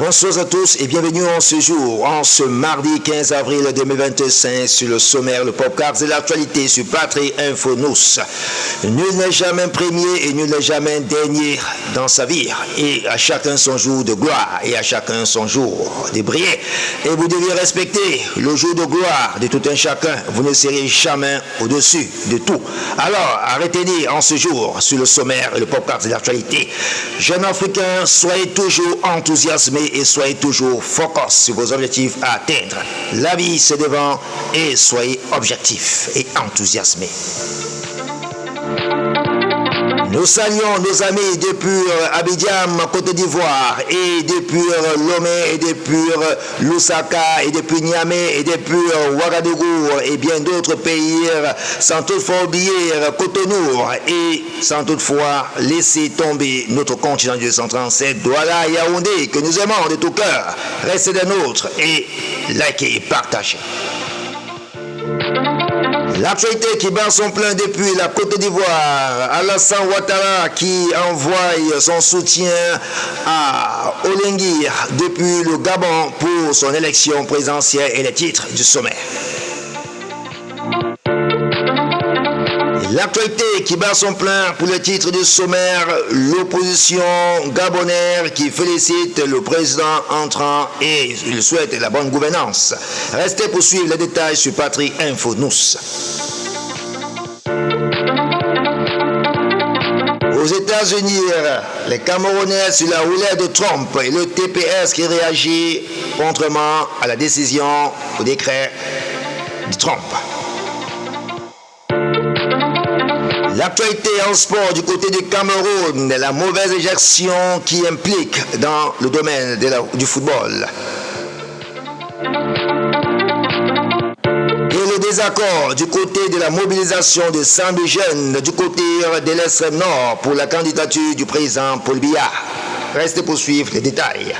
Bonsoir à tous et bienvenue en ce jour, en ce mardi 15 avril 2025 sur le sommaire, le podcast de l'actualité sur Patrie Info News. Nul n'est jamais premier et nul n'est jamais dernier dans sa vie. Et à chacun son jour de gloire et à chacun son jour de briller. Et vous devez respecter le jour de gloire de tout un chacun. Vous ne serez jamais au-dessus de tout. Alors, arrêtez-y en ce jour sur le sommaire et le podcast de l'actualité. Jeunes Africains, soyez toujours enthousiasmés et soyez toujours focus sur vos objectifs à atteindre. La vie, c'est devant et soyez objectifs et enthousiasmés. Nous saluons nos amis depuis Abidjan, Côte d'Ivoire, et depuis Lomé, et depuis Lusaka, et depuis Niamey, et depuis Ouagadougou, et bien d'autres pays, sans toutefois oublier Cotonou, et sans toutefois laisser tomber notre continent du 237, Douala et Yaoundé, que nous aimons de tout cœur. Restez des nôtres et likez et partagez. L'actualité qui bat son plein depuis la Côte d'Ivoire, Alassane Ouattara qui envoie son soutien à Olengi depuis le Gabon pour son élection présidentielle et les titres du sommet. L'actualité qui bat son plein pour le titre du sommaire, l'opposition gabonaise qui félicite le président entrant et il souhaite la bonne gouvernance. Restez pour suivre les détails sur Patrie Info News. Aux États-Unis, les Camerounais sur la roulette de Trump et le TPS qui réagit contrairement à la décision au décret de Trump. L'actualité en sport du côté du Cameroun, la mauvaise éjection qui implique dans le domaine du football. Et le désaccord du côté de la mobilisation de 100 jeunes du côté de l'extrême nord pour la candidature du président Paul Biya. Restez pour suivre les détails.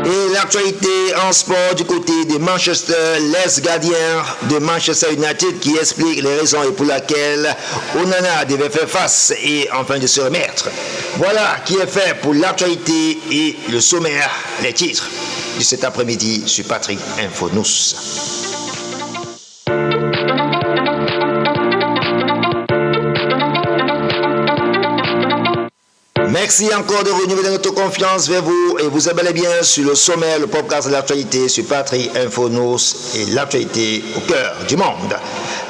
Et l'actualité en sport du côté de Manchester, l'ex-gardien de Manchester United qui explique les raisons et pour lesquelles Onana devait faire face et enfin de se remettre. Voilà qui est fait pour l'actualité et le sommaire, les titres de cet après-midi sur Patrie Info News. Merci encore de renouveler notre confiance vers vous et vous abonnez bien sur le sommet, le podcast de l'actualité sur Patrie Info News et l'actualité au cœur du monde.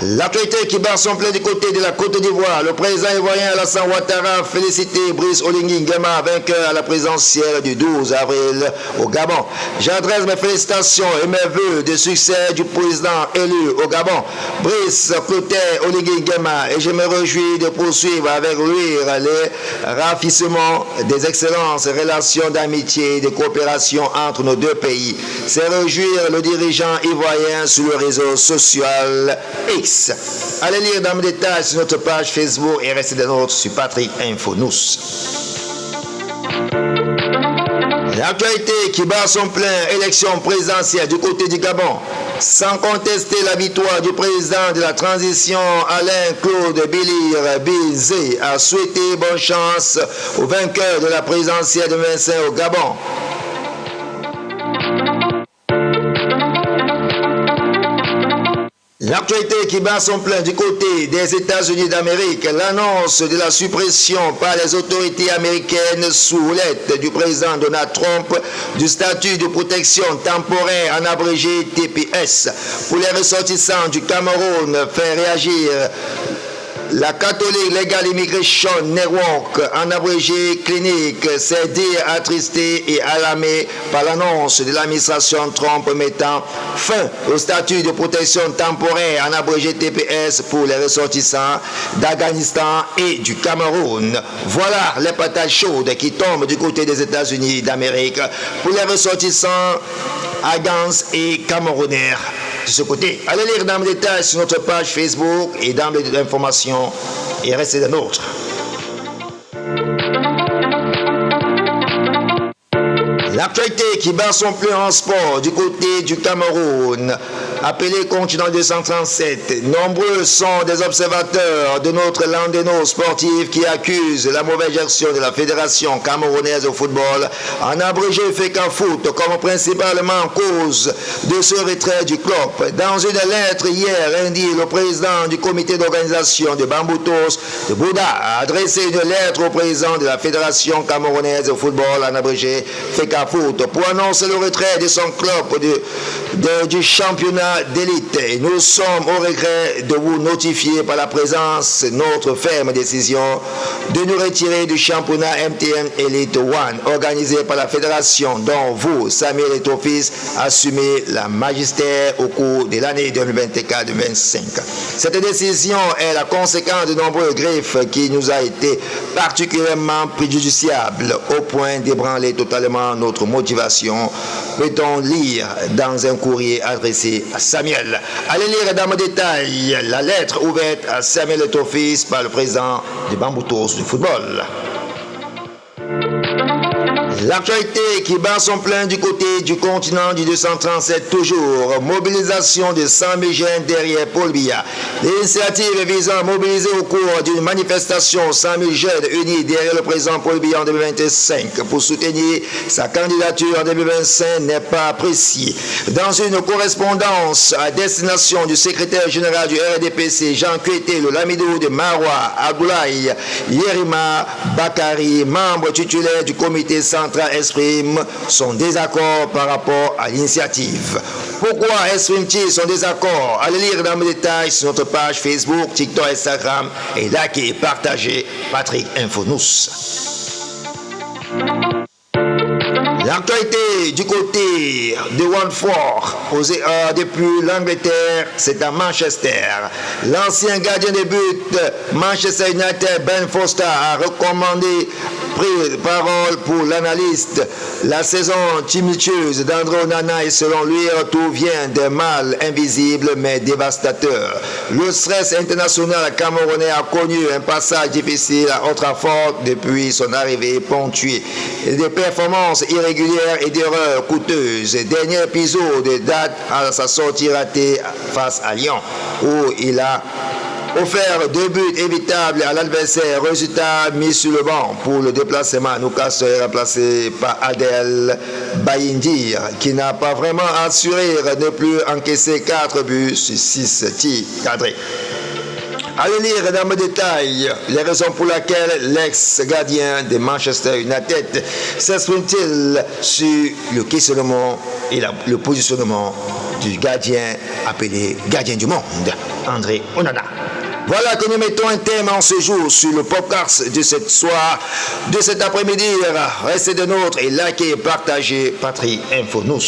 L'actualité qui bat son plein du côté de la Côte d'Ivoire. Le président ivoirien Alassane Ouattara a félicité Brice Oligui Nguema, vainqueur à la présidentielle du 12 avril au Gabon. J'adresse mes félicitations et mes vœux de succès du président élu au Gabon, Brice Clotaire Oligui Nguema, et je me réjouis de poursuivre avec lui les rafissements des excellentes relations d'amitié et de coopération entre nos deux pays. C'est réjouir le dirigeant ivoirien sur le réseau social X. Allez lire dans les détails sur notre page Facebook et restez des nôtres sur Patrie Info News. L'actualité qui bat son plein, élection présidentielle du côté du Gabon. Sans contester la victoire du président de la transition, Alain-Claude Bilir Bizé a souhaité bonne chance au vainqueur de la présidentielle de 2025 au Gabon. L'actualité qui bat son plein du côté des États-Unis d'Amérique, l'annonce de la suppression par les autorités américaines sous houlette du président Donald Trump du statut de protection temporaire en abrégé TPS pour les ressortissants du Cameroun fait réagir la Catholic Legal Immigration Network, en abrégé clinique, s'est dit attristé et alarmé par l'annonce de l'administration Trump mettant fin au statut de protection temporaire en abrégé TPS pour les ressortissants d'Afghanistan et du Cameroun. Voilà les patates chaudes qui tombent du côté des États-Unis d'Amérique pour les ressortissants afghans et camerounais. De ce côté, allez lire dans les détails sur notre page Facebook et dans les informations et restez des nôtres. L'actualité qui bat son plein en sport du côté du Cameroun. appelé continent 237. Nombreux sont des observateurs de notre landéno sportif qui accusent la mauvaise gestion de la Fédération camerounaise de football, en abrégé FECAFOOT, comme principalement cause de ce retrait du club. Dans une lettre hier, indique le président du comité d'organisation de Bamboutos de Bouddha a adressé une lettre au président de la Fédération camerounaise de football, en abrégé FECAFOOT, pour annoncer le retrait de son club du championnat d'élite. Nous sommes au regret de vous notifier par la présence notre ferme décision de nous retirer du championnat MTN Elite One organisé par la fédération dont vous, Samuel et ton fils, assumez la magistère au cours de l'année 2024-2025. Cette décision est la conséquence de nombreux griefs qui nous a été particulièrement préjudiciable au point d'ébranler totalement notre motivation, peut-on lire dans un courrier adressé à Samuel. Allez lire dans le détail la lettre ouverte à Samuel et ton fils par le président du Bamboutos du football. L'actualité qui bat son plein du côté du continent du 237 toujours. Mobilisation de 100 000 jeunes derrière Paul Biya. L'initiative visant à mobiliser au cours d'une manifestation 100 000 jeunes unis derrière le président Paul Biya en 2025 pour soutenir sa candidature en 2025 n'est pas appréciée. Dans une correspondance à destination du secrétaire général du RDPC, Jean Kuete, le Lamidou de Marwa, Abdoulaye Yerima Bakari, membre titulaire du comité central, exprime son désaccord par rapport à l'initiative. Pourquoi exprime-t-il son désaccord? Allez lire dans le détail sur notre page Facebook, TikTok, Instagram et likez et partagez Patrick Info-Nous. L'actualité du côté de Watford, depuis l'Angleterre, c'est à Manchester. L'ancien gardien de but Manchester United, Ben Foster, a recommandé pris parole pour l'analyste. La saison tumultueuse d'André Onana et selon lui, tout vient d'un mal invisible mais dévastateur. Le stress international camerounais a connu un passage difficile à Old Trafford depuis son arrivée ponctuée. Des performances irrégulières et d'erreurs coûteuses. Dernier épisode date à sa sortie ratée face à Lyon, où il a offert 2 buts évitables à l'adversaire. Résultat mis sur le banc pour le déplacement. Newcastle est remplacé par Adel Bayindir, qui n'a pas vraiment assuré de plus encaisser 4 buts sur 6 tirs cadrés. Allez lire dans le détail les raisons pour lesquelles l'ex-gardien de Manchester United s'exprime-t-il sur le questionnement et le positionnement du gardien appelé gardien du monde, André Onana. Voilà que nous mettons un thème en ce jour sur le podcast de cette soir, de cet après-midi. Restez de nôtres et likez et partagez Patrick Info-Nous.